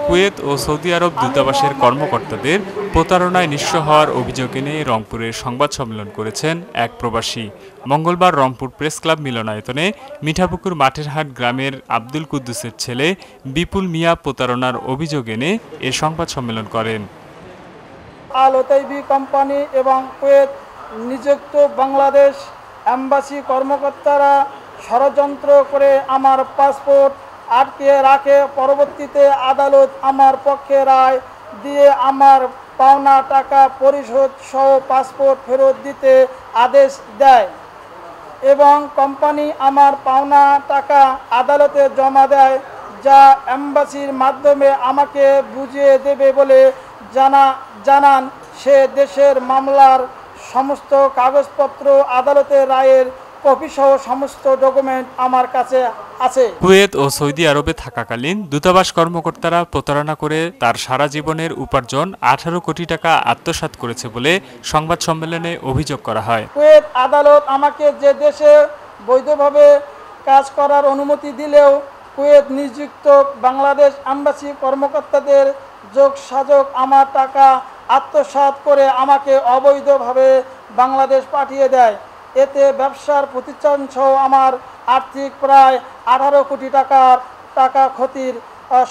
Kuwait ও Saudi আরব দূতাবাসের কর্মকর্তাদের প্রতারণায় নিঃস্ব হওয়ার অভিযোগ এনে রংপুরে সংবাদ সম্মেলন করেছেন এক প্রবাসী। মঙ্গলবার রংপুর প্রেস ক্লাব মিলনায়তনে মিঠাপুকুর মাঠেরহাট গ্রামের আব্দুল কুদ্দুসের ছেলে বিপুল মিয়া প্রতারণার অভিযোগ এনে এ সংবাদ সম্মেলন করেন। আল ওতাইবি কোম্পানি এবং কুয়েত নিযুক্ত বাংলাদেশ এম্বাসি কর্মকর্তারা ষড়যন্ত্র করে আমার পাসপোর্ট আটকে রাখে। পরবর্তীতে আদালত আমার পক্ষে রায় দিয়ে আমার পাওনা টাকা পরিশোধ সহ পাসপোর্ট ফেরত দিতে আদেশ দেয় এবং কোম্পানি আমার পাওনা টাকা আদালতে জমা দেয়, যা এম্বাসির মাধ্যমে আমাকে বুঝিয়ে দেবে বলে জানান। সে দেশের মামলার সমস্ত কাগজপত্র, আদালতের রায়ের কপিসহ সমস্ত ডকুমেন্ট আমার কাছে আছে। কুয়েত ও সৌদি আরবে থাকাকালীন দূতাবাস কর্মকর্তারা প্রতারণা করে তার সারা জীবনের উপার্জন 18 কোটি টাকা আত্মসাৎ করেছে বলে সংবাদ সম্মেলনে অভিযোগ করা হয়। কুয়েত আদালত আমাকে যে দেশে বৈধভাবে কাজ করার অনুমতি দিলেও কুয়েত নিযুক্ত বাংলাদেশ এম্বাসি কর্মকর্তাদের যোগসাযোগ আমার টাকা আত্মসাৎ করে আমাকে অবৈধভাবে বাংলাদেশ পাঠিয়ে দেয়। এতে ব্যবসার প্রতিষ্ঠান সহ আমার আর্থিক প্রায় 18 কোটি টাকা ক্ষতির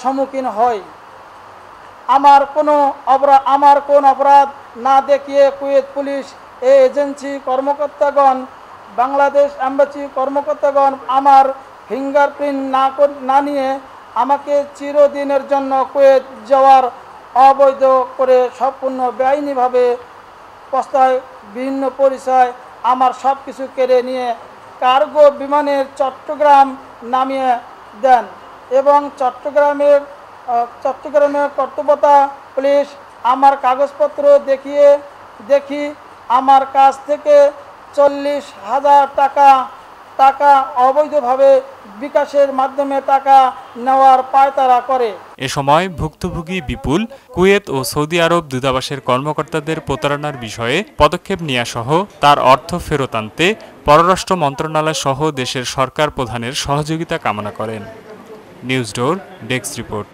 সম্মুখীন হয়। আমার কোন অপরাধ না দেখিয়ে কুয়েত পুলিশ এজেন্সি কর্মকর্তাগণ, বাংলাদেশ এম্বাসি কর্মকর্তাগণ আমার ফিঙ্গারপ্রিন্ট না নিয়ে আমাকে চিরদিনের জন্য কুয়েত যাওয়ার অবৈধ করে সম্পূর্ণ বেআইনিভাবে প্রস্তায় বিভিন্ন পরিচয় আমার সব কিছু কেড়ে নিয়ে কার্গো বিমানের চট্টগ্রাম নামিয়ে দেন এবং চট্টগ্রামের কর্তব্যতা পুলিশ আমার কাগজপত্র দেখি আমার কাছ থেকে 40,000 টাকা অবৈধভাবে বিকাশের মাধ্যমে টাকা নেওয়ার পায়তারা করে। এ সময় ভুক্তভোগী বিপুল কুয়েত ও সৌদি আরব দূতাবাসের কর্মকর্তাদের প্রতারণার বিষয়ে পদক্ষেপ নেওয়া সহ তার অর্থ ফেরত আনতে পররাষ্ট্র মন্ত্রণালয় সহ দেশের সরকার প্রধানের সহযোগিতা কামনা করেন। নিউজ ডোর ডেস্ক রিপোর্ট।